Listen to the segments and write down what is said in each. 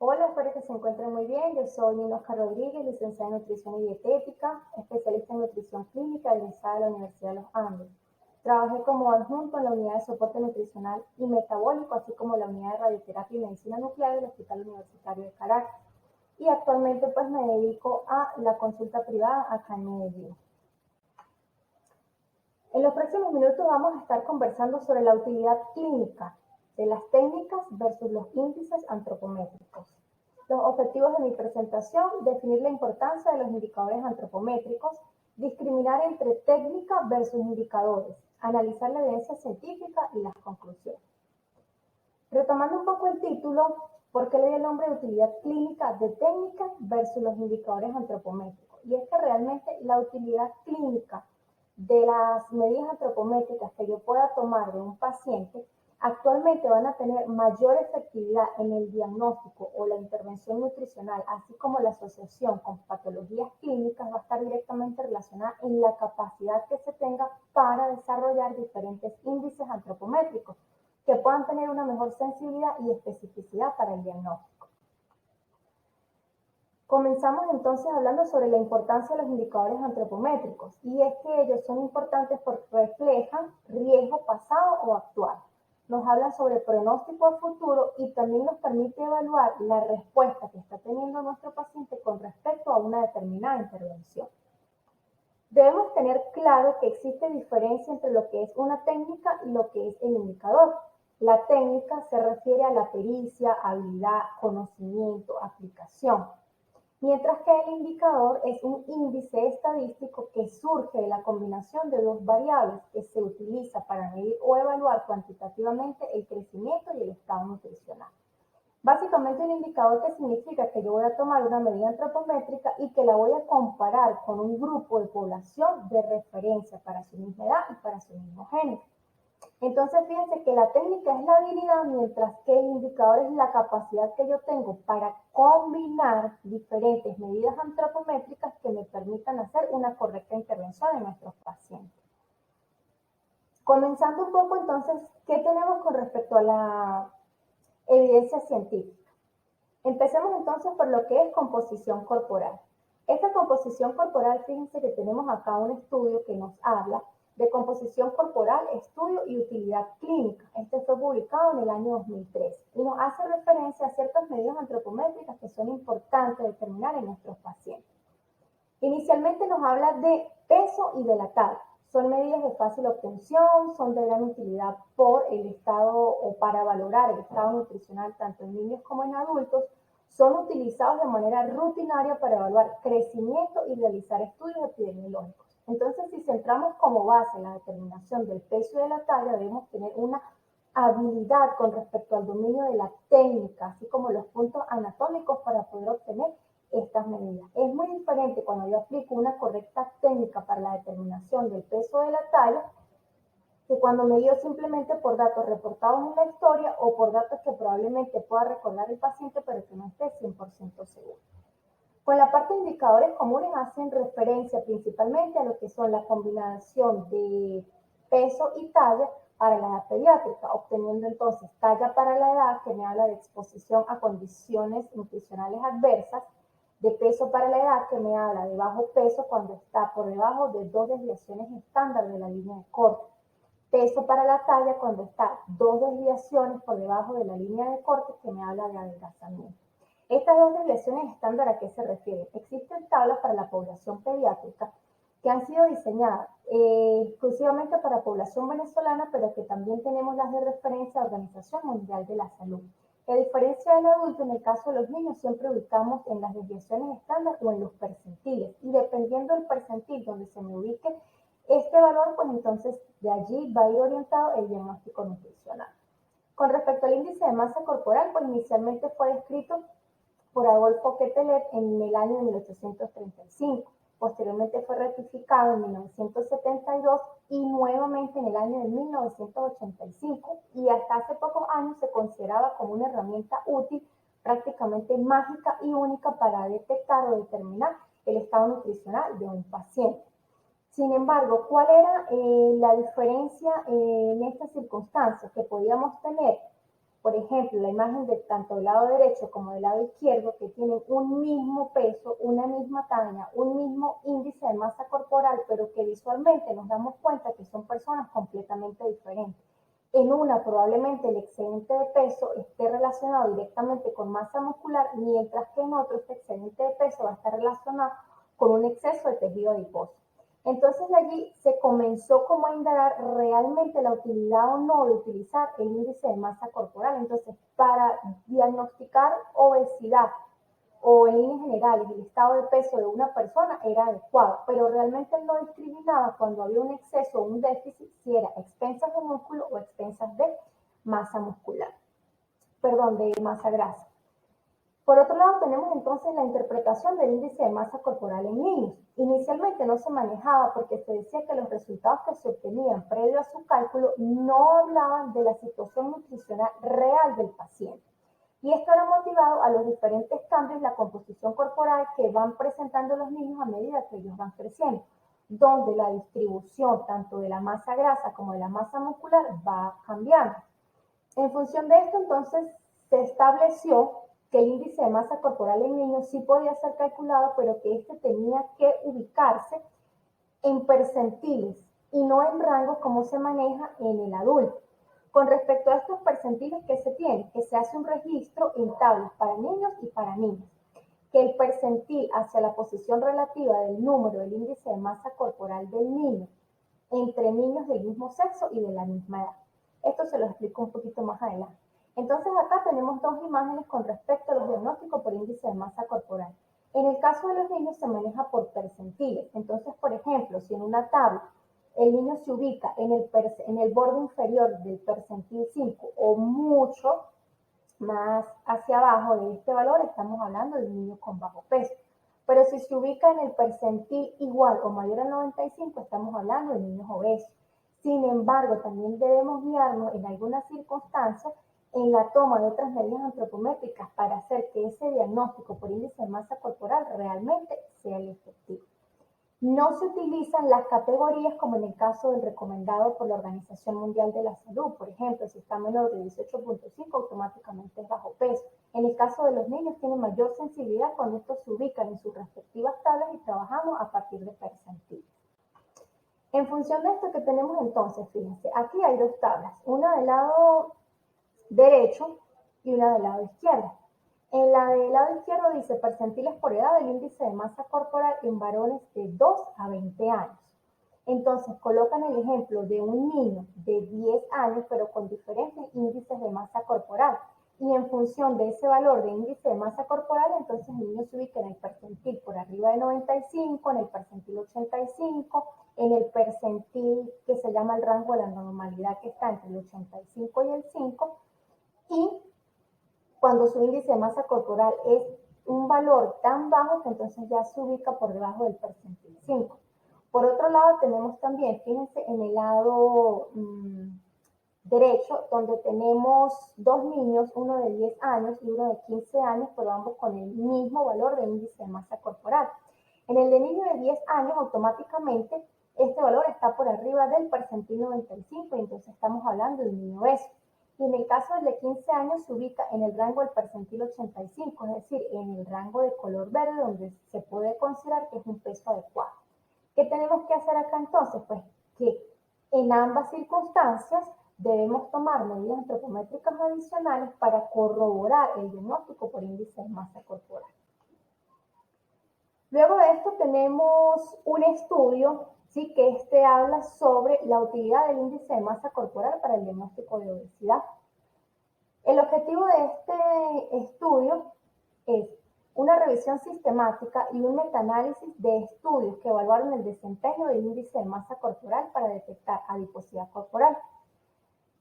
Hola, espero que se encuentren muy bien. Yo soy Nina Oscar Rodríguez, licenciada en Nutrición y Dietética, especialista en nutrición clínica egresada de la Universidad de los Andes. Trabajé como adjunto en la unidad de soporte nutricional y metabólico, así como la unidad de radioterapia y medicina nuclear del Hospital Universitario de Caracas. Y actualmente pues me dedico a la consulta privada acá en Medellín. En los próximos minutos vamos a estar conversando sobre la utilidad clínica de las técnicas versus los índices antropométricos. Los objetivos de mi presentación: definir la importancia de los indicadores antropométricos, discriminar entre técnica versus indicadores, analizar la evidencia científica y las conclusiones. Retomando un poco el título, ¿por qué le di el nombre de utilidad clínica de técnica versus los indicadores antropométricos? Y es que realmente la utilidad clínica de las medidas antropométricas que yo pueda tomar de un paciente actualmente van a tener mayor efectividad en el diagnóstico o la intervención nutricional, así como la asociación con patologías clínicas va a estar directamente relacionada en la capacidad que se tenga para desarrollar diferentes índices antropométricos que puedan tener una mejor sensibilidad y especificidad para el diagnóstico. Comenzamos entonces hablando sobre la importancia de los indicadores antropométricos, y es que ellos son importantes porque reflejan riesgo pasado o actual. Nos hablan sobre pronóstico a futuro y también nos permite evaluar la respuesta que está teniendo nuestro paciente con respecto a una determinada intervención. Debemos tener claro que existe diferencia entre lo que es una técnica y lo que es el indicador. La técnica se refiere a la pericia, habilidad, conocimiento, aplicación, mientras que el indicador es un índice estadístico que surge de la combinación de dos variables que se utiliza para medir o evaluar cuantitativamente el crecimiento y el estado nutricional. Básicamente, un indicador que significa que yo voy a tomar una medida antropométrica y que la voy a comparar con un grupo de población de referencia para su misma edad y para su mismo género. Entonces, fíjense que la técnica es la habilidad, mientras que el indicador es la capacidad que yo tengo para combinar diferentes medidas antropométricas que me permitan hacer una correcta intervención en nuestros pacientes. Comenzando un poco, entonces, ¿qué tenemos con respecto a la evidencia científica? Empecemos entonces por lo que es composición corporal. Esta composición corporal, fíjense que tenemos acá un estudio que nos habla de composición corporal, estudio y utilidad clínica. Este fue publicado en el año 2003 y nos hace referencia a ciertas medidas antropométricas que son importantes determinar en nuestros pacientes. Inicialmente nos habla de peso y de la talla. Son medidas de fácil obtención, son de gran utilidad por el estado o para valorar el estado nutricional tanto en niños como en adultos. Son utilizados de manera rutinaria para evaluar crecimiento y realizar estudios epidemiológicos. Entonces, si centramos como base la determinación del peso y de la talla, debemos tener una habilidad con respecto al dominio de la técnica, así como los puntos anatómicos para poder obtener estas medidas. Es muy diferente cuando yo aplico una correcta técnica para la determinación del peso de la talla que cuando me guío simplemente por datos reportados en la historia o por datos que probablemente pueda recordar el paciente pero que no esté 100% seguro. Con la parte de indicadores comunes hacen referencia principalmente a lo que son la combinación de peso y talla para la edad pediátrica, obteniendo entonces talla para la edad que me habla de exposición a condiciones nutricionales adversas, de peso para la edad que me habla de bajo peso cuando está por debajo de 2 desviaciones estándar de la línea de corte, peso para la talla cuando está 2 desviaciones por debajo de la línea de corte que me habla de adelgazamiento. Estas 2 desviaciones estándar, ¿a qué se refieren? Existen tablas para la población pediátrica que han sido diseñadas exclusivamente para población venezolana, pero que también tenemos las de referencia de la Organización Mundial de la Salud. A diferencia del adulto, en el caso de los niños siempre ubicamos en las desviaciones estándar o en los percentiles, y dependiendo del percentil donde se me ubique este valor, pues entonces de allí va a ir orientado el diagnóstico nutricional. Con respecto al índice de masa corporal, pues inicialmente fue descrito por Adolfo Quetelet en el año de 1835. Posteriormente fue ratificado en 1972 y nuevamente en el año de 1985, y hasta hace pocos años se consideraba como una herramienta útil, prácticamente mágica y única para detectar o determinar el estado nutricional de un paciente. Sin embargo, ¿cuál era la diferencia en estas circunstancias? Que podíamos tener por ejemplo, la imagen de tanto del lado derecho como del lado izquierdo, que tienen un mismo peso, una misma talla, un mismo índice de masa corporal, pero que visualmente nos damos cuenta que son personas completamente diferentes. En una probablemente el excedente de peso esté relacionado directamente con masa muscular, mientras que en otro este excedente de peso va a estar relacionado con un exceso de tejido adiposo. Entonces allí se comenzó como a indagar realmente la utilidad o no de utilizar el índice de masa corporal. Entonces, para diagnosticar obesidad o en líneas generales el estado de peso de una persona era adecuado, pero realmente no discriminaba cuando había un exceso o un déficit si era expensas de músculo o expensas de masa muscular, perdón, de masa grasa. Por otro lado, tenemos entonces la interpretación del índice de masa corporal en niños. Inicialmente no se manejaba porque se decía que los resultados que se obtenían previo a su cálculo no hablaban de la situación nutricional real del paciente. Y esto era motivado a los diferentes cambios en la composición corporal que van presentando los niños a medida que ellos van creciendo, donde la distribución tanto de la masa grasa como de la masa muscular va cambiando. En función de esto, entonces, se estableció que el índice de masa corporal en niños sí podía ser calculado, pero que este tenía que ubicarse en percentiles y no en rangos como se maneja en el adulto. Con respecto a estos percentiles que se tienen, que se hace un registro en tablas para niños y para niñas, que el percentil hacia la posición relativa del número del índice de masa corporal del niño entre niños del mismo sexo y de la misma edad. Esto se lo explico un poquito más adelante. Entonces acá tenemos dos imágenes con respecto a los diagnósticos por índice de masa corporal. En el caso de los niños se maneja por percentiles. Entonces, por ejemplo, si en una tabla el niño se ubica en el borde inferior del percentil 5 o mucho más hacia abajo de este valor, estamos hablando de un niño con bajo peso. Pero si se ubica en el percentil igual o mayor al 95, estamos hablando de niños obesos. Sin embargo, también debemos guiarnos en algunas circunstancias en la toma de otras medidas antropométricas para hacer que ese diagnóstico por índice de masa corporal realmente sea el efectivo. No se utilizan las categorías como en el caso del recomendado por la Organización Mundial de la Salud. Por ejemplo, si está menor de 18.5, automáticamente es bajo peso. En el caso de los niños, tiene mayor sensibilidad cuando estos se ubican en sus respectivas tablas y trabajamos a partir de percentiles. En función de esto que tenemos entonces, fíjense, aquí hay dos tablas, una del lado derecho y una del lado izquierdo. En la del lado izquierdo dice percentiles por edad del índice de masa corporal en varones de 2 a 20 años. Entonces colocan el ejemplo de un niño de 10 años, pero con diferentes índices de masa corporal. Y en función de ese valor de índice de masa corporal, entonces el niño se ubica en el percentil por arriba de 95, en el percentil 85, en el percentil que se llama el rango de la normalidad, que está entre el 85 y el 5, y cuando su índice de masa corporal es un valor tan bajo que entonces ya se ubica por debajo del percentil 5. Por otro lado, tenemos también, fíjense, en el lado derecho, donde tenemos dos niños, uno de 10 años y uno de 15 años, pero ambos con el mismo valor de índice de masa corporal. En el de niño de 10 años, automáticamente, este valor está por arriba del percentil 95 y entonces estamos hablando de un niño obeso. Y en el caso del de 15 años se ubica en el rango del percentil 85, es decir, en el rango de color verde, donde se puede considerar que es un peso adecuado. ¿Qué tenemos que hacer acá entonces? Pues que en ambas circunstancias debemos tomar medidas antropométricas adicionales para corroborar el diagnóstico por índice de masa corporal. Luego de esto tenemos un estudio, ¿sí?, que habla sobre la utilidad del índice de masa corporal para el diagnóstico de obesidad. El objetivo de este estudio es una revisión sistemática y un metaanálisis de estudios que evaluaron el desempeño del índice de masa corporal para detectar adiposidad corporal.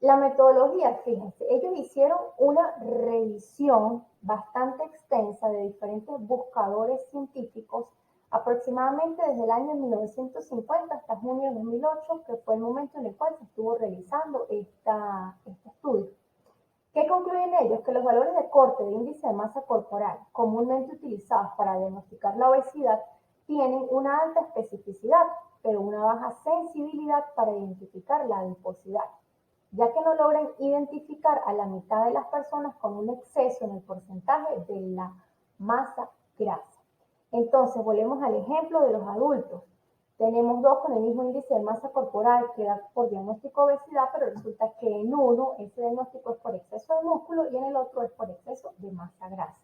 La metodología, fíjense, ellos hicieron una revisión bastante extensa de diferentes buscadores científicos, aproximadamente desde el año 1950 hasta junio de 2008, que fue el momento en el cual se estuvo realizando este estudio. ¿Qué concluyen ellos? Que los valores de corte de índice de masa corporal, comúnmente utilizados para diagnosticar la obesidad, tienen una alta especificidad, pero una baja sensibilidad para identificar la adiposidad. ya que no logran identificar a la mitad de las personas con un exceso en el porcentaje de la masa grasa. Entonces, volvemos al ejemplo de los adultos. Tenemos dos con el mismo índice de masa corporal que da por diagnóstico de obesidad, pero resulta que en uno ese diagnóstico es por exceso de músculo y en el otro es por exceso de masa grasa.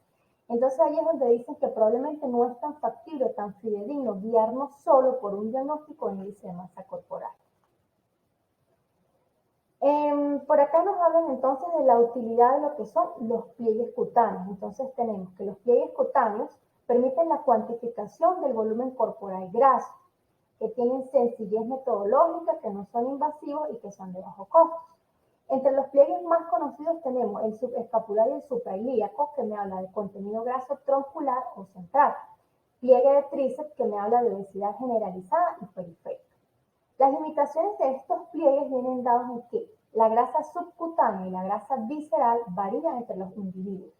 Entonces ahí es donde dicen que probablemente no es tan factible, tan fidedigno guiarnos solo por un diagnóstico de índice de masa corporal. Por acá nos hablan entonces de la utilidad de lo que son los pliegues cutáneos. Entonces tenemos que los pliegues cutáneos permiten la cuantificación del volumen corporal graso, que tienen sencillez metodológica, que no son invasivos y que son de bajo costo. Entre los pliegues más conocidos tenemos el subescapular y el suprailíaco, que me habla de contenido graso troncular o central. Pliegue de tríceps, que me habla de obesidad generalizada y periférica. Las limitaciones de estos pliegues vienen dados en que la grasa subcutánea y la grasa visceral varían entre los individuos,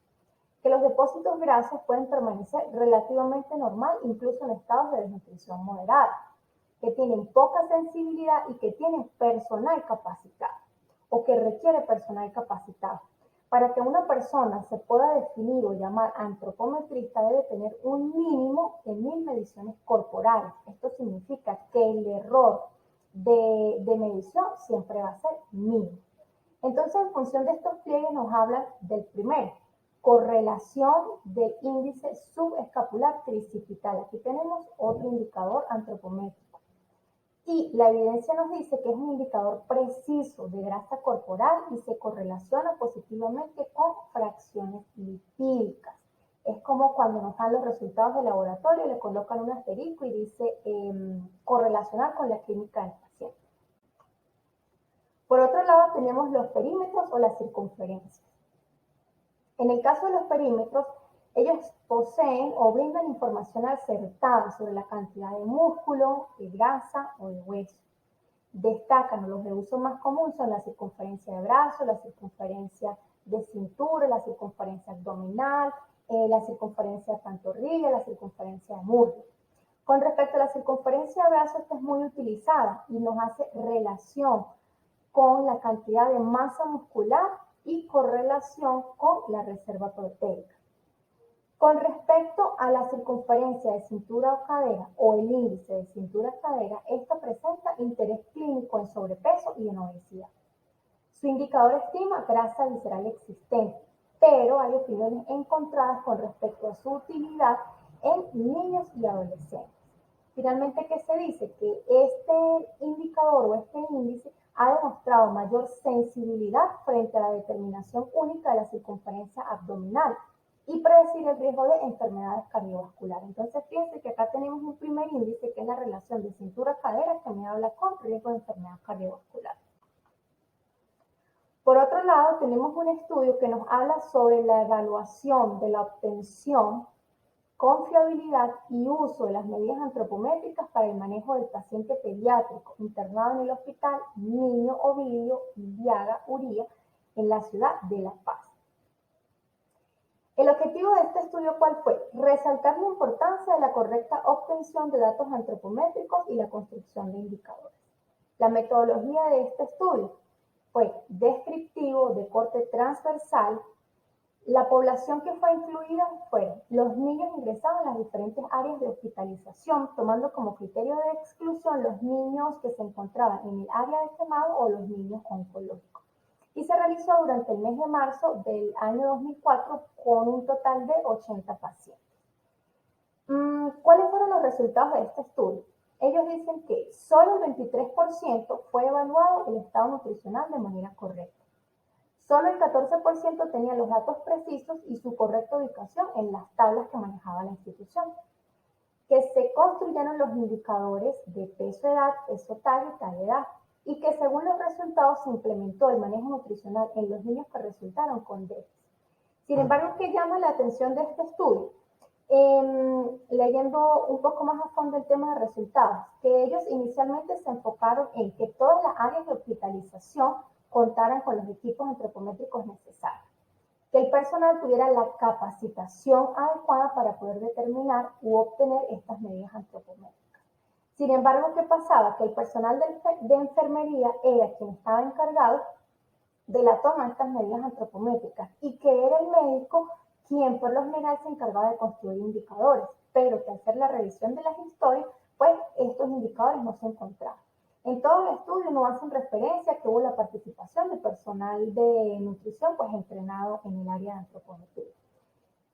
que los depósitos grasos pueden permanecer relativamente normal incluso en estados de desnutrición moderada, que tienen poca sensibilidad y que tienen personal capacitado o que requiere personal capacitado. Para que una persona se pueda definir o llamar antropometrista debe tener un mínimo de 1000 mediciones corporales. Esto significa que el error de medición siempre va a ser mínimo. Entonces, en función de estos pliegues nos hablan del primero, correlación del índice subescapular tricipital. Aquí tenemos otro indicador antropométrico. Y la evidencia nos dice que es un indicador preciso de grasa corporal y se correlaciona positivamente con fracciones lipídicas. Es como cuando nos dan los resultados de laboratorio, le colocan un asterisco y dice correlacionar con la clínica del paciente. Por otro lado, tenemos los perímetros o las circunferencias. En el caso de los perímetros, ellos poseen o brindan información acertada sobre la cantidad de músculo, de grasa o de hueso. Destacan los de uso más común son la circunferencia de brazo, la circunferencia de cintura, la circunferencia abdominal, la circunferencia de pantorrilla, la circunferencia de muslo. Con respecto a la circunferencia de brazo, esta es muy utilizada y nos hace relación con la cantidad de masa muscular y correlación con la reserva proteica. Con respecto a la circunferencia de cintura o cadera o el índice de cintura-cadera, esta presenta interés clínico en sobrepeso y en obesidad. Su indicador estima grasa visceral existente, pero hay opiniones encontradas con respecto a su utilidad en niños y adolescentes. Finalmente, ¿qué se dice? Que este indicador o este índice ha demostrado mayor sensibilidad frente a la determinación única de la circunferencia abdominal y predecir el riesgo de enfermedades cardiovasculares. Entonces, fíjense que acá tenemos un primer índice que es la relación de cintura-cadera que me habla con riesgo de enfermedad cardiovascular. Por otro lado, tenemos un estudio que nos habla sobre la evaluación de la obtención, confiabilidad y uso de las medidas antropométricas para el manejo del paciente pediátrico internado en el hospital Niño Ovidio Iliaga Uría en la ciudad de La Paz. El objetivo de este estudio, ¿cuál fue? Resaltar la importancia de la correcta obtención de datos antropométricos y la construcción de indicadores. La metodología de este estudio fue descriptivo, de corte transversal. La población que fue incluida fueron los niños ingresados en las diferentes áreas de hospitalización, tomando como criterio de exclusión los niños que se encontraban en el área de quemado o los niños oncológicos. Y se realizó durante el mes de marzo del año 2004 con un total de 80 pacientes. ¿Cuáles fueron los resultados de este estudio? Ellos dicen que solo el 23% fue evaluado el estado nutricional de manera correcta. Solo el 14% tenía los datos precisos y su correcta ubicación en las tablas que manejaba la institución. Que se construyeron los indicadores de peso-edad, peso-talla y talla-edad. Y que según los resultados se implementó el manejo nutricional en los niños que resultaron con déficit. Sin embargo, ¿qué llama la atención de este estudio? Leyendo un poco más a fondo el tema de resultados, que ellos inicialmente se enfocaron en que todas las áreas de hospitalización contaran con los equipos antropométricos necesarios, que el personal tuviera la capacitación adecuada para poder determinar u obtener estas medidas antropométricas. Sin embargo, ¿qué pasaba? Que el personal de enfermería era quien estaba encargado de la toma de estas medidas antropométricas y que era el médico quien por lo general se encargaba de construir indicadores, pero que al hacer la revisión de las historias, pues estos indicadores no se encontraban. En todo el estudio no hacen referencia a que hubo la participación de personal de nutrición pues entrenado en el área de antropometría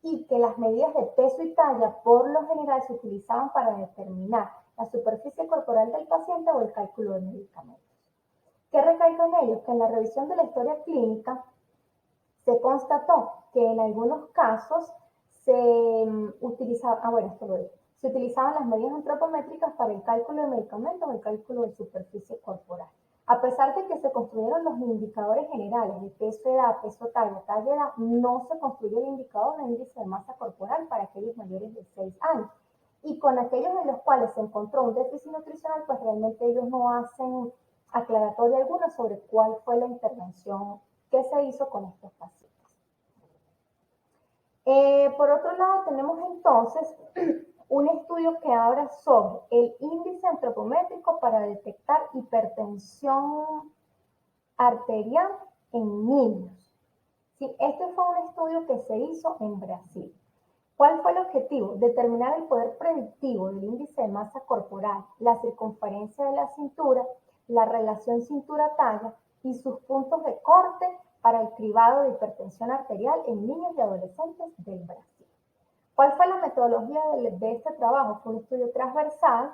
y que las medidas de peso y talla por lo general se utilizaban para determinar la superficie corporal del paciente o el cálculo de medicamentos. ¿Qué recalca en ellos? Que en la revisión de la historia clínica se constató que en algunos casos se utilizaban, se utilizaban las medidas antropométricas para el cálculo de medicamentos o el cálculo de superficie corporal. A pesar de que se construyeron los indicadores generales de peso, edad, peso, talla, edad, no se construyó el indicador de índice de masa corporal para aquellos mayores de 6 años. Y con aquellos en los cuales se encontró un déficit nutricional, pues realmente ellos no hacen aclaratoria alguna sobre cuál fue la intervención que se hizo con estos pacientes. Por otro lado, tenemos entonces un estudio que habla sobre el índice antropométrico para detectar hipertensión arterial en niños. Sí, este fue un estudio que se hizo en Brasil. ¿Cuál fue el objetivo? Determinar el poder predictivo del índice de masa corporal, la circunferencia de la cintura, la relación cintura-talla y sus puntos de corte para el cribado de hipertensión arterial en niños y adolescentes del Brasil. ¿Cuál fue la metodología de este trabajo? Fue un estudio transversal,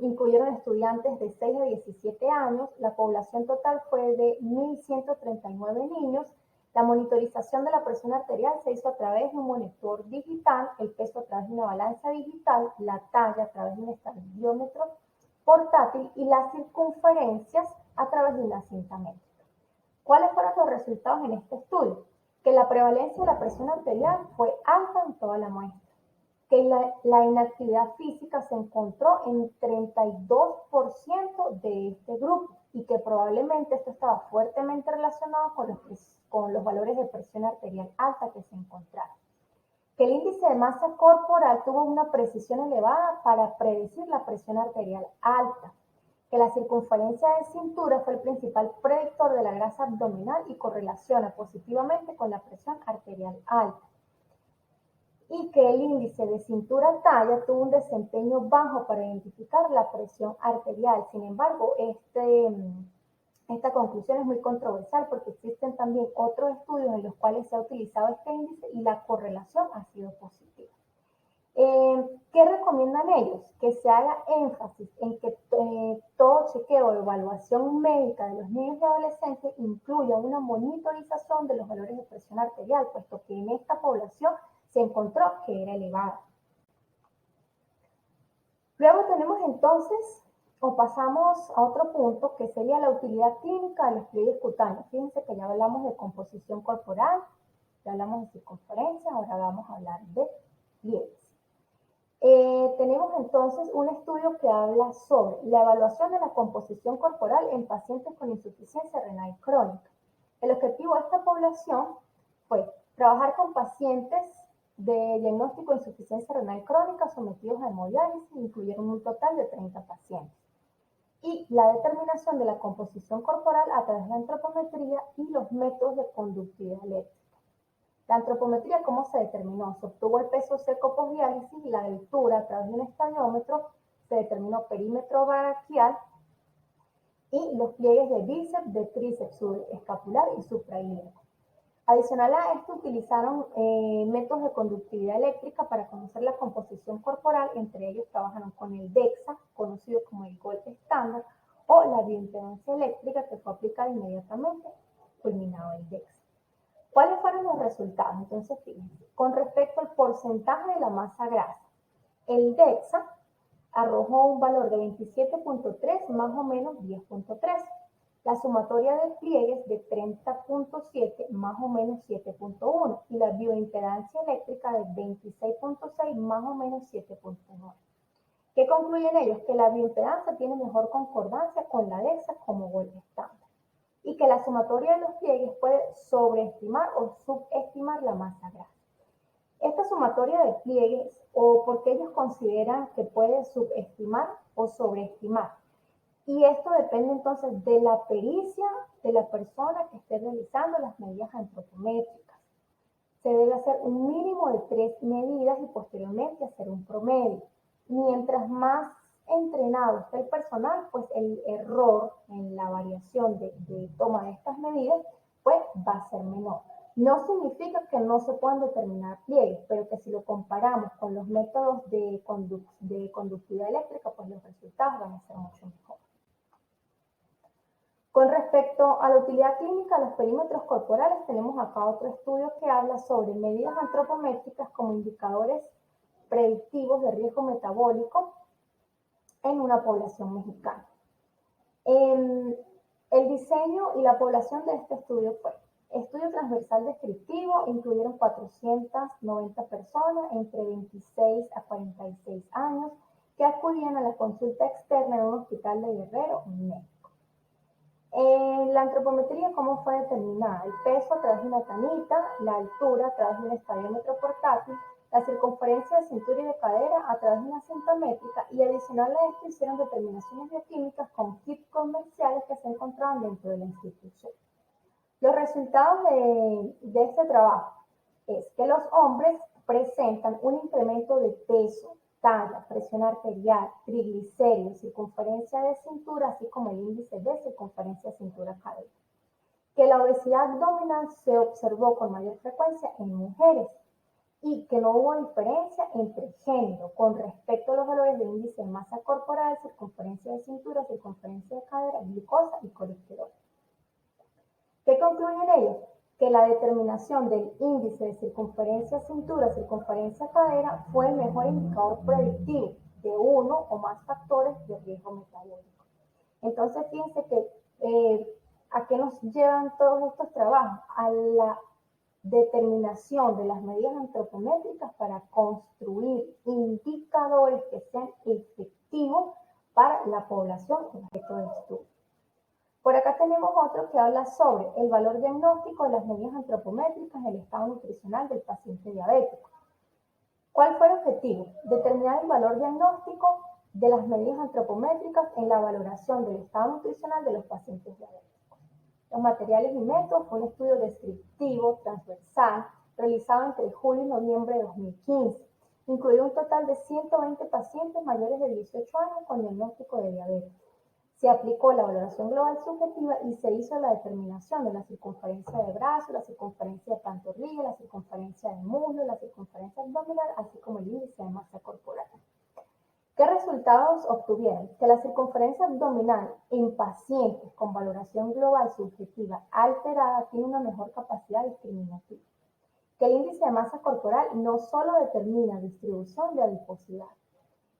incluyeron estudiantes de 6 a 17 años, la población total fue de 1.139 niños, la monitorización de la presión arterial se hizo a través de un monitor digital, el peso a través de una balanza digital, la talla a través de un estadiómetro portátil y las circunferencias a través de una cinta métrica. ¿Cuáles fueron los resultados en este estudio? Que la prevalencia de la presión arterial fue alta en toda la muestra, que la inactividad física se encontró en 32% de este grupo y que probablemente esto estaba fuertemente relacionado con los valores de presión arterial alta que se encontraron. Que el índice de masa corporal tuvo una precisión elevada para predecir la presión arterial alta, que la circunferencia de cintura fue el principal predictor de la grasa abdominal y correlaciona positivamente con la presión arterial alta, y que el índice de cintura-talla tuvo un desempeño bajo para identificar la presión arterial. Sin embargo, esta conclusión es muy controversial porque existen también otros estudios en los cuales se ha utilizado este índice y la correlación ha sido positiva. ¿Qué recomiendan ellos? Que se haga énfasis en que todo chequeo o evaluación médica de los niños y adolescentes incluya una monitorización de los valores de presión arterial, puesto que en esta población se encontró que era elevada. Luego tenemos entonces, o pasamos a otro punto, que sería la utilidad clínica de los pliegues cutáneos. Fíjense que ya hablamos de composición corporal, ya hablamos de circunferencia, ahora vamos a hablar de pliegues. Tenemos entonces un estudio que habla sobre la evaluación de la composición corporal en pacientes con insuficiencia renal crónica. El objetivo de esta población fue trabajar con pacientes de diagnóstico de insuficiencia renal crónica sometidos a hemodiálisis, incluyeron un total de 30 pacientes. Y la determinación de la composición corporal a través de la antropometría y los métodos de conductividad eléctrica. La antropometría, ¿cómo se determinó? Se obtuvo el peso seco postdiálisis, la altura a través de un estadiómetro, se determinó perímetro braquial y los pliegues de bíceps, de tríceps escapular y suprailíaco. Adicional a esto, utilizaron métodos de conductividad eléctrica para conocer la composición corporal, entre ellos trabajaron con el DEXA, conocido como el Gold estándar, o la bioimpedancia eléctrica que fue aplicada inmediatamente, culminado el DEXA. ¿Cuáles fueron los resultados? Entonces, fíjense, con respecto al porcentaje de la masa grasa, el DEXA arrojó un valor de 27.3 más o menos 10.3. La sumatoria de pliegues de 30.7 más o menos 7.1 y la bioimpedancia eléctrica de 26.6 más o menos 7.9. ¿Qué concluyen ellos? Que la bioimpedancia tiene mejor concordancia con la DEXA como Gold estándar y que la sumatoria de los pliegues puede sobreestimar o subestimar la masa grasa. Esta sumatoria de pliegues, o porque ellos consideran que puede subestimar o sobreestimar. Y esto depende entonces de la pericia de la persona que esté realizando las medidas antropométricas. Se debe hacer un mínimo de 3 medidas y posteriormente hacer un promedio. Mientras más entrenado esté el personal, pues el error en la variación de toma de estas medidas pues va a ser menor. No significa que no se puedan determinar pliegues, pero que si lo comparamos con los métodos de conductividad eléctrica, pues los resultados van a ser mucho mejores. Con respecto a la utilidad clínica de los perímetros corporales, tenemos acá otro estudio que habla sobre medidas antropométricas como indicadores predictivos de riesgo metabólico en una población mexicana. El diseño y la población de este estudio fue estudio transversal descriptivo, incluyeron 490 personas entre 26 a 46 años que acudían a la consulta externa en un hospital de Guerrero, México. La antropometría, ¿cómo fue determinada? El peso a través de una canita, la altura a través de un estadiómetro portátil, la circunferencia de cintura y de cadera a través de una cinta métrica y adicional a esto hicieron determinaciones bioquímicas con kits comerciales que se encontraban dentro de la institución. Los resultados de este trabajo es que los hombres presentan un incremento de peso, talla, presión arterial, triglicéridos, circunferencia de cintura, así como el índice de circunferencia de cintura-cadera. Que la obesidad abdominal se observó con mayor frecuencia en mujeres y que no hubo diferencia entre género con respecto a los valores de índice de masa corporal, circunferencia de cintura, circunferencia de cadera, glucosa y colesterol. ¿Qué concluyen ellos? Que la determinación del índice de circunferencia cintura, circunferencia cadera fue el mejor indicador predictivo de uno o más factores de riesgo metabólico. Entonces, fíjense que ¿a qué nos llevan todos estos trabajos? A la determinación de las medidas antropométricas para construir indicadores que sean efectivos para la población objeto de estudio. Por acá tenemos otro que habla sobre el valor diagnóstico de las medidas antropométricas en el estado nutricional del paciente diabético. ¿Cuál fue el objetivo? Determinar el valor diagnóstico de las medidas antropométricas en la valoración del estado nutricional de los pacientes diabéticos. Los materiales y métodos fue un estudio descriptivo, transversal, realizado entre julio y noviembre de 2015. Incluyó un total de 120 pacientes mayores de 18 años con diagnóstico de diabetes. Se aplicó la valoración global subjetiva y se hizo la determinación de la circunferencia de brazo, la circunferencia de pantorrilla, la circunferencia de muslo, la circunferencia abdominal, así como el índice de masa corporal. ¿Qué resultados obtuvieron? Que la circunferencia abdominal en pacientes con valoración global subjetiva alterada tiene una mejor capacidad discriminativa. Que el índice de masa corporal no solo determina distribución de adiposidad,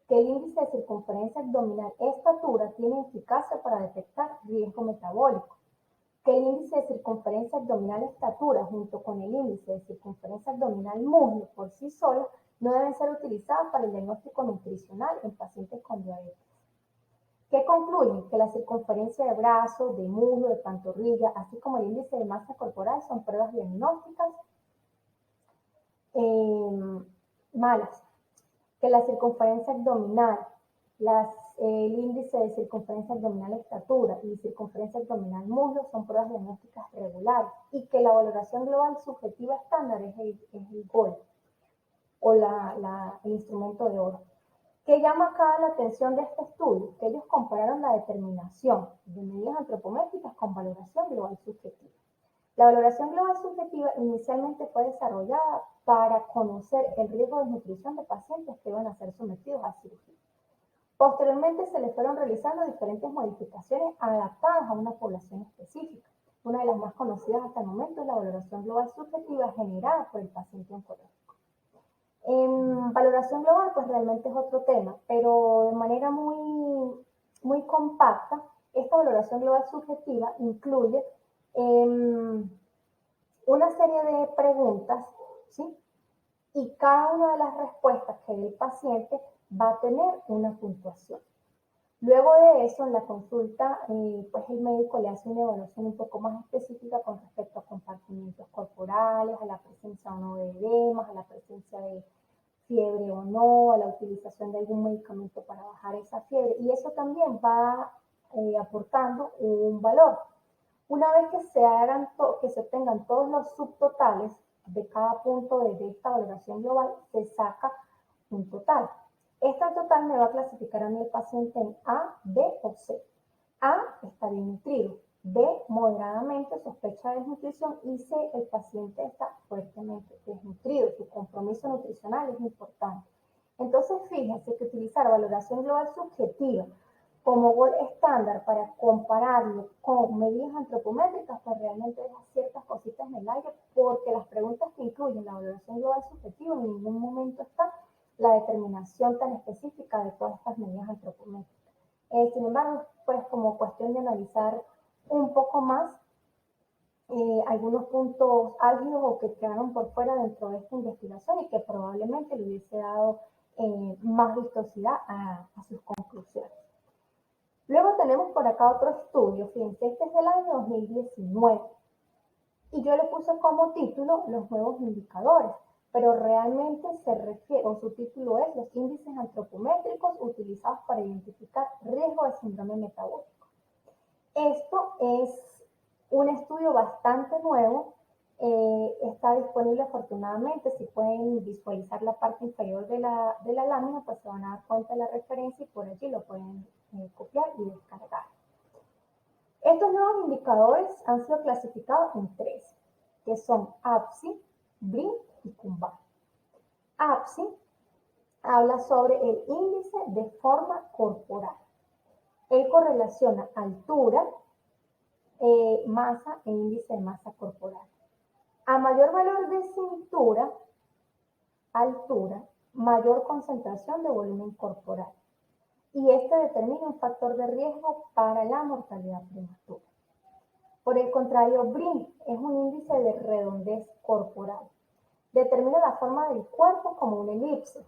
que el índice de circunferencia abdominal estatura tiene eficacia para detectar riesgo metabólico, que el índice de circunferencia abdominal estatura junto con el índice de circunferencia abdominal muslo por sí solos no deben ser utilizados para el diagnóstico nutricional en pacientes con diabetes. ¿Qué concluyen? Que la circunferencia de brazo, de muslo, de pantorrilla, así como el índice de masa corporal son pruebas diagnósticas malas. Que la circunferencia abdominal, el índice de circunferencia abdominal estatura y circunferencia abdominal muslo son pruebas diagnósticas regulares y que la valoración global subjetiva estándar es el GOL o el instrumento de oro. ¿Qué llama acá la atención de este estudio? Que ellos compararon la determinación de medidas antropométricas con valoración global subjetiva. La valoración global subjetiva inicialmente fue desarrollada para conocer el riesgo de desnutrición de pacientes que iban a ser sometidos a cirugía. Posteriormente se les fueron realizando diferentes modificaciones adaptadas a una población específica. Una de las más conocidas hasta el momento es la valoración global subjetiva generada por el paciente oncológico. En valoración global, pues realmente es otro tema, pero de manera muy compacta, esta valoración global subjetiva incluye una serie de preguntas, ¿sí? Y cada una de las respuestas que dé el paciente va a tener una puntuación. Luego de eso, en la consulta, pues el médico le hace una evaluación un poco más específica con respecto a compartimientos corporales, a la presencia o no de edemas, a la presencia de fiebre o no, a la utilización de algún medicamento para bajar esa fiebre. Y eso también va aportando un valor. Una vez que que se obtengan todos los subtotales de cada punto de esta valoración global, se saca un total. Este total me va a clasificar a mi paciente en A, B o C. A está bien nutrido, B moderadamente sospecha de desnutrición y C el paciente está fuertemente desnutrido. Su compromiso nutricional es importante. Entonces fíjense que utilizar valoración global subjetiva como gol estándar para compararlo con medidas antropométricas, pues realmente deja ciertas cositas en el aire, porque las preguntas que incluyen la valoración global subjetiva en ningún momento está la determinación tan específica de todas estas medidas antropométricas. Sin embargo, pues como cuestión de analizar un poco más algunos puntos álgidos o que quedaron por fuera dentro de esta investigación y que probablemente le hubiese dado más vistosidad a sus conclusiones. Luego tenemos por acá otro estudio, fíjense, este es del año 2019 y yo le puse como título los nuevos indicadores, pero realmente se refiere, o su título es los índices antropométricos utilizados para identificar riesgo de síndrome metabólico. Esto es un estudio bastante nuevo, está disponible afortunadamente. Si pueden visualizar la parte inferior de la lámina, pues se van a dar cuenta de la referencia y por allí lo pueden copiar y descargar. Estos nuevos indicadores han sido clasificados en tres, que son APSI, BRIN y CUMBA. APSI habla sobre el índice de forma corporal. Él correlaciona altura, masa e índice de masa corporal. A mayor valor de cintura, altura, mayor concentración de volumen corporal. Y este determina un factor de riesgo para la mortalidad prematura. Por el contrario, BRIN es un índice de redondez corporal. Determina la forma del cuerpo como una elipse.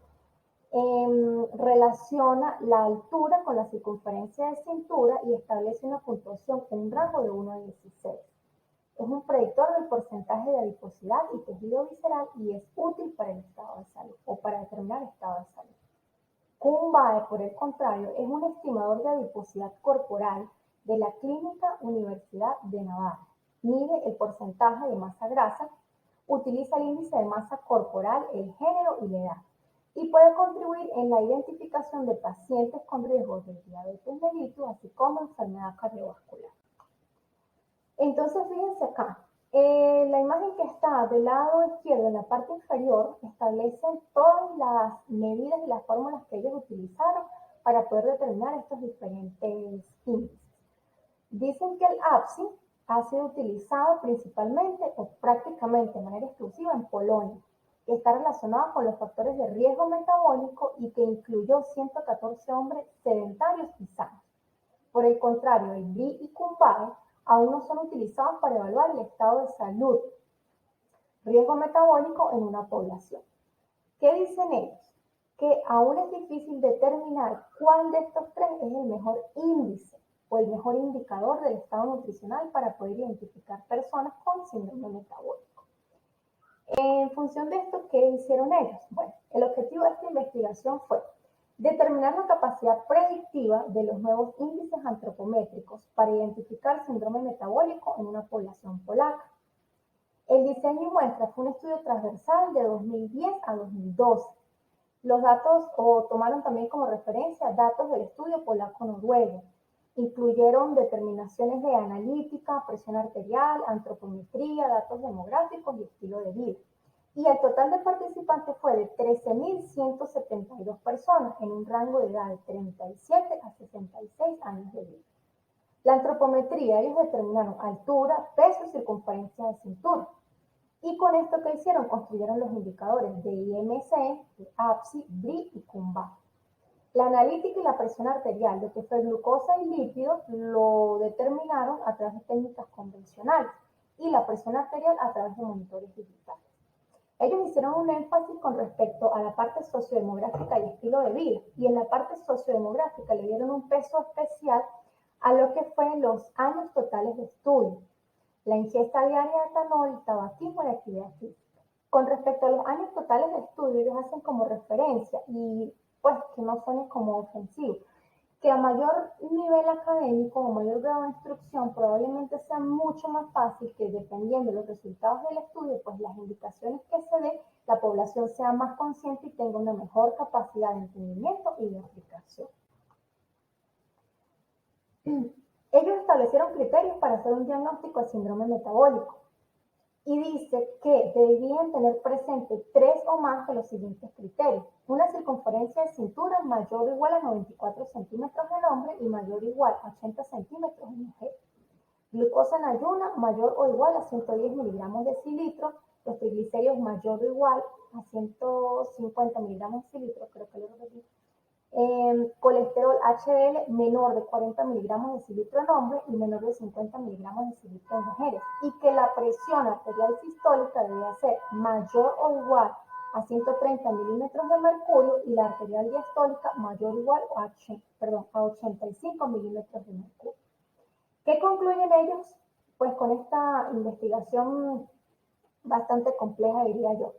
Relaciona la altura con la circunferencia de cintura y establece una puntuación en un rango de 1 a 16. Es un predictor del porcentaje de adiposidad y tejido visceral y es útil para el estado de salud o para determinar el estado de salud. CUMBAE, por el contrario, es un estimador de adiposidad corporal de la Clínica Universidad de Navarra. Mide el porcentaje de masa grasa, utiliza el índice de masa corporal, el género y la edad, y puede contribuir en la identificación de pacientes con riesgo de diabetes mellitus, así como enfermedad cardiovascular. Entonces, fíjense acá, la imagen que está del lado izquierdo, en la parte inferior, establece todas las medidas y las fórmulas que ellos utilizaron para poder determinar estos diferentes índices. Dicen que el APSI ha sido utilizado principalmente o prácticamente de manera exclusiva en Polonia, que está relacionado con los factores de riesgo metabólico y que incluyó 114 hombres sedentarios y sanos. Por el contrario, el BRI y CUMBAE aún no son utilizados para evaluar el estado de salud, riesgo metabólico en una población. ¿Qué dicen ellos? Que aún es difícil determinar cuál de estos tres es el mejor índice o el mejor indicador del estado nutricional para poder identificar personas con síndrome metabólico. En función de esto, ¿qué hicieron ellos? Bueno, el objetivo de esta investigación fue determinar la capacidad predictiva de los nuevos índices antropométricos para identificar síndrome metabólico en una población polaca. El diseño y muestra fue un estudio transversal de 2010 a 2012. Los datos, tomaron también como referencia datos del estudio polaco-noruego. Incluyeron determinaciones de analítica, presión arterial, antropometría, datos demográficos y estilo de vida. Y el total de participantes fue de 13.172 personas en un rango de edad de 37 a 66 años de vida. La antropometría, ellos determinaron altura, peso y circunferencia de cintura. Y con esto que hicieron, construyeron los indicadores de IMC, de APSI, BRI y CUMBA. La analítica y la presión arterial, lo que fue glucosa y lípidos, lo determinaron a través de técnicas convencionales y la presión arterial a través de monitores digitales. Ellos hicieron un énfasis con respecto a la parte sociodemográfica y estilo de vida, y en la parte sociodemográfica le dieron un peso especial a lo que fue los años totales de estudio, la ingesta diaria de etanol, tabaquismo y actividad física. Con respecto a los años totales de estudio, ellos hacen como referencia, y pues que no suene como ofensivo, que a mayor nivel académico o mayor grado de instrucción probablemente sea mucho más fácil que, dependiendo de los resultados del estudio, pues las indicaciones que se den, la población sea más consciente y tenga una mejor capacidad de entendimiento y de aplicación. Ellos establecieron criterios para hacer un diagnóstico de síndrome metabólico y dice que debían tener presente 3 o más de los siguientes criterios: una circunferencia de cintura mayor o igual a 94 centímetros en hombre y mayor o igual a 80 centímetros en mujer; glucosa en ayuna mayor o igual a 110 miligramos de decilitro; los triglicéridos mayor o igual a 150 miligramos de decilitro, creo que lo repetí; colesterol HDL menor de 40 miligramos de decilitro en hombres y menor de 50 miligramos de decilitro en mujeres, y que la presión arterial sistólica debía ser mayor o igual a 130 milímetros de mercurio y la arterial diastólica mayor o igual a 85 milímetros de mercurio. ¿Qué concluyen ellos? Pues con esta investigación bastante compleja, diría yo.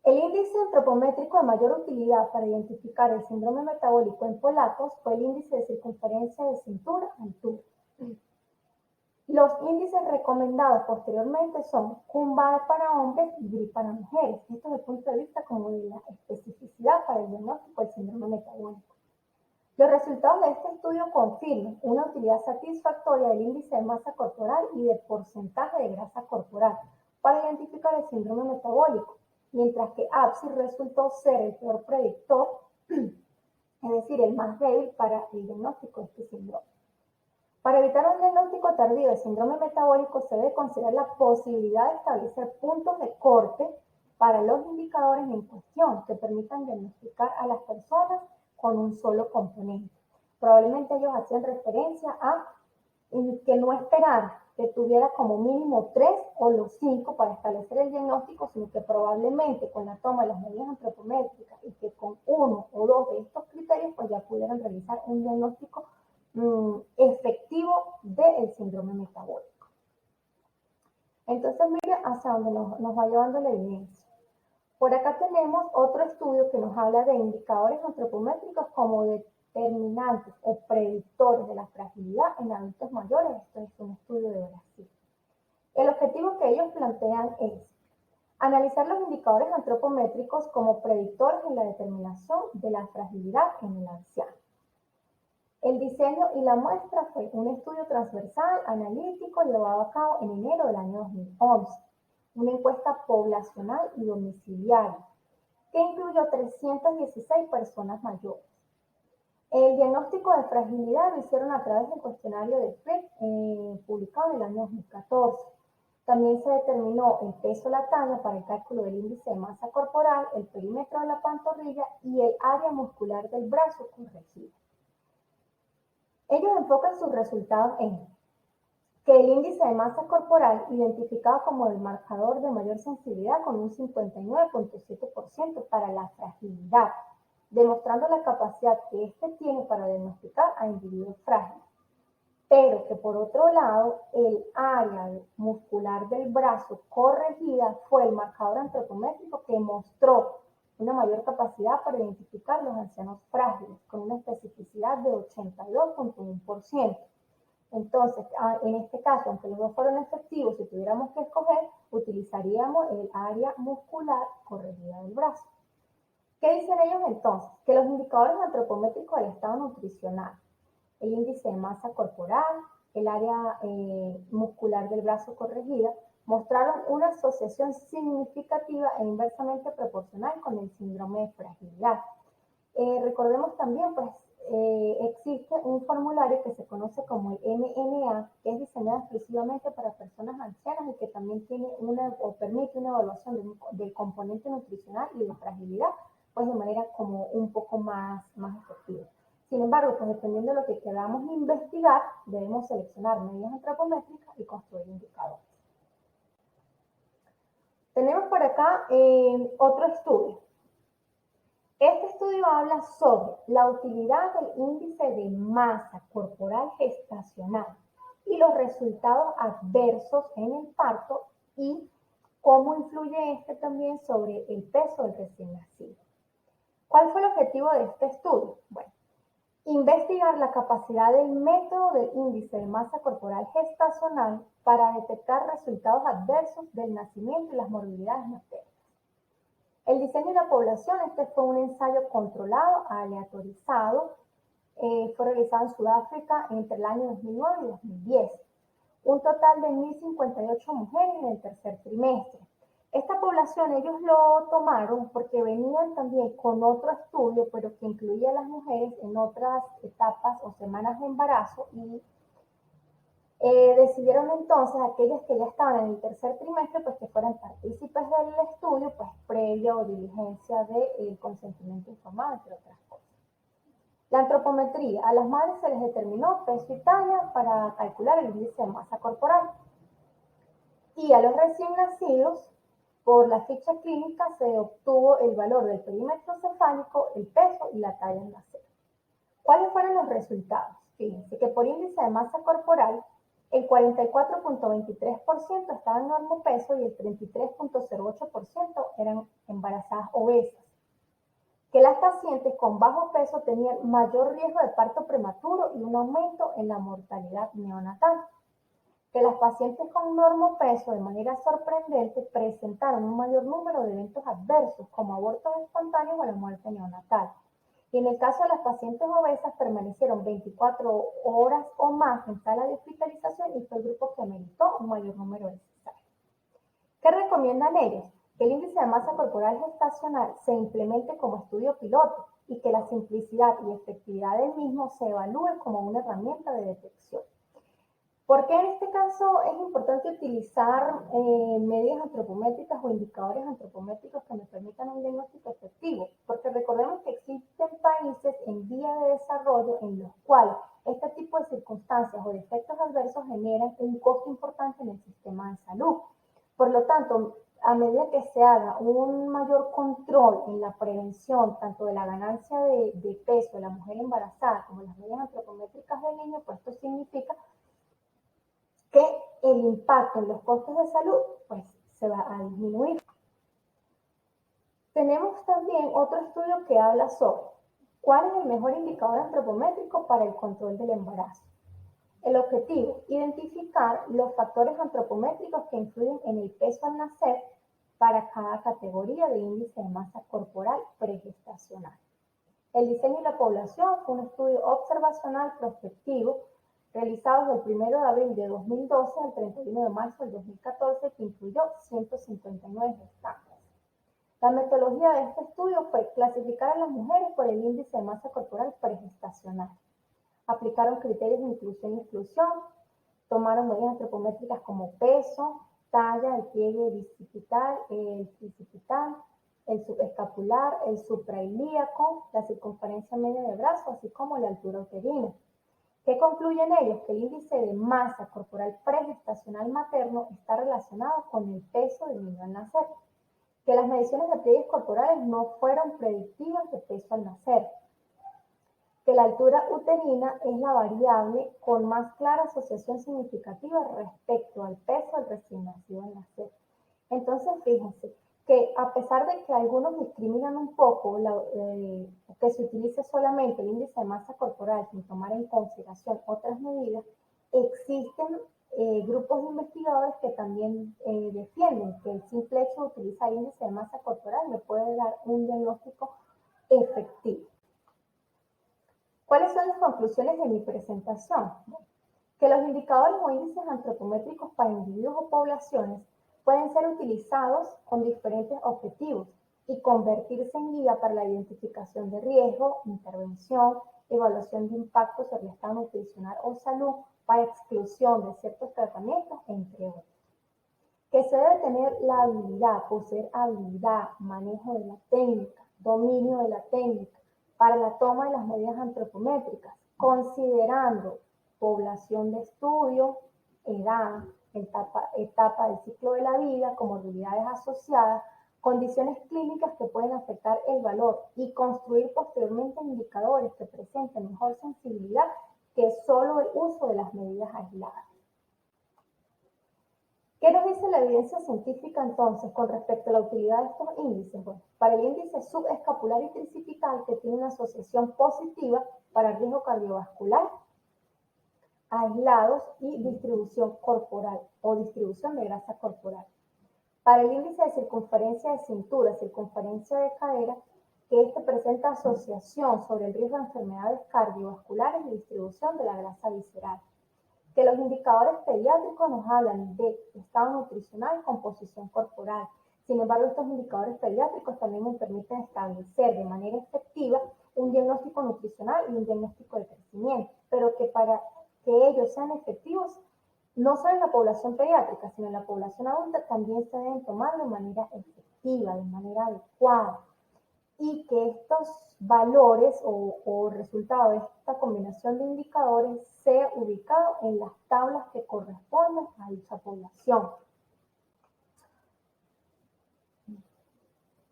El índice antropométrico de mayor utilidad para identificar el síndrome metabólico en polacos fue el índice de circunferencia de cintura-altura. Los índices recomendados posteriormente son CUM-BAD para hombres y GRI para mujeres. Esto desde el punto de vista como de la especificidad para el diagnóstico del síndrome metabólico. Los resultados de este estudio confirman una utilidad satisfactoria del índice de masa corporal y de porcentaje de grasa corporal para identificar el síndrome metabólico, mientras que APSI resultó ser el peor predictor, es decir, el más débil para el diagnóstico de este síndrome. Para evitar un diagnóstico tardío de síndrome metabólico se debe considerar la posibilidad de establecer puntos de corte para los indicadores en cuestión que permitan diagnosticar a las personas con un solo componente. Probablemente ellos hacían referencia a que no esperar que tuviera como mínimo 3 o los 5 para establecer el diagnóstico, sino que probablemente con la toma de las medidas antropométricas y que con 1 o 2 de estos criterios pues ya pudieran realizar un diagnóstico efectivo del síndrome metabólico. Entonces, mire hacia dónde nos va llevando la evidencia. Por acá tenemos otro estudio que nos habla de indicadores antropométricos como determinantes o predictores de la fragilidad en adultos mayores. Esto es un estudio de Brasil. El objetivo que ellos plantean es analizar los indicadores antropométricos como predictores en la determinación de la fragilidad en el anciano. El diseño y la muestra fue un estudio transversal, analítico, llevado a cabo en enero del año 2011. Una encuesta poblacional y domiciliaria que incluyó 316 personas mayores. El diagnóstico de fragilidad lo hicieron a través del cuestionario de Frick, publicado en el año 2014. También se determinó el peso latano para el cálculo del índice de masa corporal, el perímetro de la pantorrilla y el área muscular del brazo corregido. Ellos enfocan sus resultados en que el índice de masa corporal, identificado como el marcador de mayor sensibilidad con un 59.7% para la fragilidad, demostrando la capacidad que éste tiene para diagnosticar a individuos frágiles. Pero que por otro lado, el área muscular del brazo corregida fue el marcador antropométrico que mostró una mayor capacidad para identificar los ancianos frágiles, con una especificidad de 82.1%. Entonces, en este caso, aunque los dos fueron efectivos, si tuviéramos que escoger, utilizaríamos el área muscular corregida del brazo. ¿Qué dicen ellos entonces? Que los indicadores antropométricos del estado nutricional, el índice de masa corporal, el área muscular del brazo corregida, mostraron una asociación significativa e inversamente proporcional con el síndrome de fragilidad. Recordemos también, pues, existe un formulario que se conoce como el MNA, que es diseñado exclusivamente para personas ancianas y que también tiene permite una evaluación del componente nutricional y de fragilidad, pues de manera como un poco más efectiva. Sin embargo, pues dependiendo de lo que queramos investigar, debemos seleccionar medidas antropométricas y construir indicadores. Tenemos por acá otro estudio. Este estudio habla sobre la utilidad del índice de masa corporal gestacional y los resultados adversos en el parto y cómo influye este también sobre el peso del recién nacido. ¿Cuál fue el objetivo de este estudio? Bueno, Investigar la capacidad del método del índice de masa corporal gestacional para detectar resultados adversos del nacimiento y las morbilidades maternas. El diseño de la población, este fue un ensayo controlado, aleatorizado, fue realizado en Sudáfrica entre el año 2009 y 2010. Un total de 1.058 mujeres en el tercer trimestre. Esta población ellos lo tomaron porque venían también con otro estudio, pero que incluía a las mujeres en otras etapas o semanas de embarazo y decidieron entonces aquellas que ya estaban en el tercer trimestre, pues que fueran partícipes del estudio, pues previo diligencia de consentimiento informado, entre otras cosas. La antropometría. A las madres se les determinó peso y talla para calcular el índice de masa corporal. Y a los recién nacidos, por la ficha clínica, se obtuvo el valor del perímetro cefálico, el peso y la talla en nacer. ¿Cuáles fueron los resultados? Fíjense que por índice de masa corporal, el 44.23% estaba en normopeso y el 33.08% eran embarazadas obesas. Que las pacientes con bajo peso tenían mayor riesgo de parto prematuro y un aumento en la mortalidad neonatal. Que las pacientes con normopeso, de manera sorprendente, presentaron un mayor número de eventos adversos, como abortos espontáneos o la muerte neonatal. Y en el caso de las pacientes obesas, permanecieron 24 horas o más en sala de hospitalización y fue el grupo que ameritó un mayor número de cesáreas. ¿Qué recomiendan ellos? Que el índice de masa corporal gestacional se implemente como estudio piloto y que la simplicidad y efectividad del mismo se evalúe como una herramienta de detección. ¿Por qué en este caso es importante utilizar medidas antropométricas o indicadores antropométricos que nos permitan un diagnóstico efectivo? Porque recordemos que existen países en vía de desarrollo en los cuales este tipo de circunstancias o de efectos adversos generan un costo importante en el sistema de salud. Por lo tanto, a medida que se haga un mayor control en la prevención tanto de la ganancia de peso de la mujer embarazada como las medidas antropométricas del niño, pues esto significa que el impacto en los costos de salud pues se va a disminuir. Tenemos también otro estudio que habla sobre cuál es el mejor indicador antropométrico para el control del embarazo. El objetivo, identificar los factores antropométricos que influyen en el peso al nacer para cada categoría de índice de masa corporal pregestacional. El diseño de la población fue un estudio observacional prospectivo realizado del 1 de abril de 2012 al 31 de marzo del 2014, que incluyó 159 gestantes. La metodología de este estudio fue clasificar a las mujeres por el índice de masa corporal pregestacional. Aplicaron criterios de inclusión y exclusión, tomaron medidas antropométricas como peso, talla, el pliegue bicipital, el tricipital, el subescapular, el suprailíaco, la circunferencia media del brazo, así como la altura uterina. ¿Qué concluyen ellos? Que el índice de masa corporal pregestacional materno está relacionado con el peso del niño al nacer. Que las mediciones de pliegues corporales no fueron predictivas de peso al nacer. Que la altura uterina es la variable con más clara asociación significativa respecto al peso del recién nacido al nacer. Entonces, fíjense que a pesar de que algunos discriminan un poco que se utilice solamente el índice de masa corporal sin tomar en consideración otras medidas, existen grupos de investigadores que también defienden que el simple hecho de utilizar el índice de masa corporal le puede dar un diagnóstico efectivo. ¿Cuáles son las conclusiones de mi presentación? Que los indicadores o índices antropométricos para individuos o poblaciones pueden ser utilizados con diferentes objetivos y convertirse en guía para la identificación de riesgo, intervención, evaluación de impacto sobre el estado nutricional o salud, para exclusión de ciertos tratamientos, entre otros. Que se debe tener la habilidad, poseer habilidad, manejo de la técnica, dominio de la técnica, para la toma de las medidas antropométricas, considerando población de estudio, edad, etapa del ciclo de la vida, comorbilidades asociadas, condiciones clínicas que pueden afectar el valor y construir posteriormente indicadores que presenten mejor sensibilidad que solo el uso de las medidas aisladas. ¿Qué nos dice la evidencia científica entonces con respecto a la utilidad de estos índices? Bueno, para el índice subescapular y tricipital, que tiene una asociación positiva para el riesgo cardiovascular, aislados y distribución corporal o distribución de grasa corporal. Para el índice de circunferencia de cintura, circunferencia de cadera, que este presenta asociación sobre el riesgo de enfermedades cardiovasculares y distribución de la grasa visceral. Que los indicadores pediátricos nos hablan de estado nutricional y composición corporal. Sin embargo, estos indicadores pediátricos también nos permiten establecer de manera efectiva un diagnóstico nutricional y un diagnóstico de crecimiento, pero que para que ellos sean efectivos, no solo en la población pediátrica, sino en la población adulta, también se deben tomar de manera efectiva, de manera adecuada. Y que estos valores o resultados de esta combinación de indicadores sea ubicado en las tablas que corresponden a dicha población.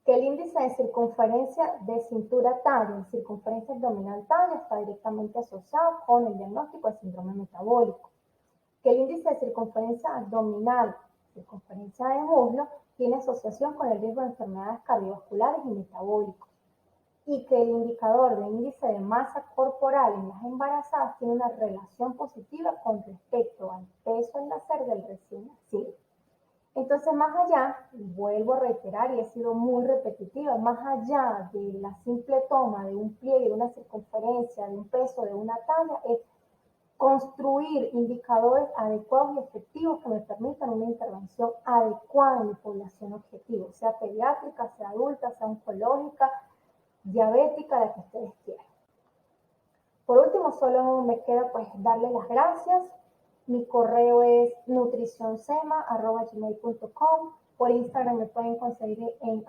Que el índice de circunferencia de cintura talla y circunferencia abdominal talla está directamente asociado con el diagnóstico de síndrome metabólico. Que el índice de circunferencia abdominal, circunferencia de muslo, tiene asociación con el riesgo de enfermedades cardiovasculares y metabólicas. Y que el indicador de índice de masa corporal en las embarazadas tiene una relación positiva con respecto al peso al nacer del recién nacido. Entonces, más allá, vuelvo a reiterar y he sido muy repetitiva, más allá de la simple toma de un pliegue, de una circunferencia, de un peso, de una talla, es construir indicadores adecuados y efectivos que me permitan una intervención adecuada en mi población objetivo, sea pediátrica, sea adulta, sea oncológica, diabética, la que ustedes quieran. Por último, solo me queda pues darles las gracias. Mi correo es nutricionsema@gmail.com. Por Instagram me pueden conseguir en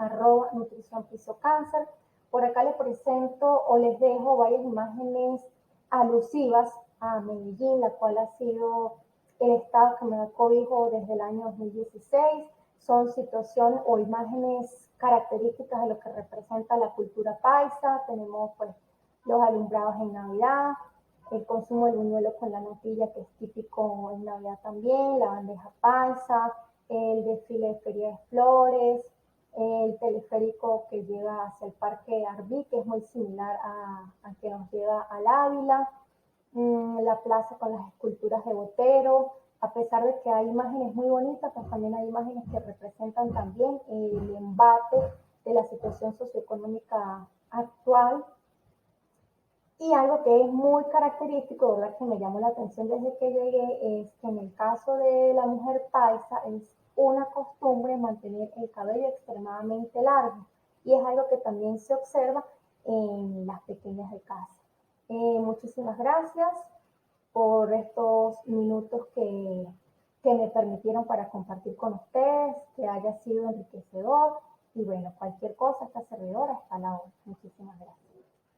@nutricionpisocáncer. Por acá les presento o les dejo varias imágenes alusivas a Medellín, la cual ha sido el estado que me da cobijo desde el año 2016. Son situaciones o imágenes características de lo que representa la cultura paisa. Tenemos pues los alumbrados en Navidad, el consumo del buñuelo con la natilla, que es típico en Navidad también, la bandeja paisa, el desfile de Feria de Flores, el teleférico que llega hacia el Parque Arví, que es muy similar a que nos lleva al Ávila, la plaza con las esculturas de Botero. A pesar de que hay imágenes muy bonitas, pues también hay imágenes que representan también el embate de la situación socioeconómica actual. Y algo que es muy característico, ¿verdad?, que me llamó la atención desde que llegué, es que en el caso de la mujer paisa es una costumbre mantener el cabello extremadamente largo, y es algo que también se observa en las pequeñas de casa. Muchísimas gracias por estos minutos que me permitieron para compartir con ustedes, que haya sido enriquecedor, y bueno, cualquier cosa, esta servidora está a la hora. Muchísimas gracias.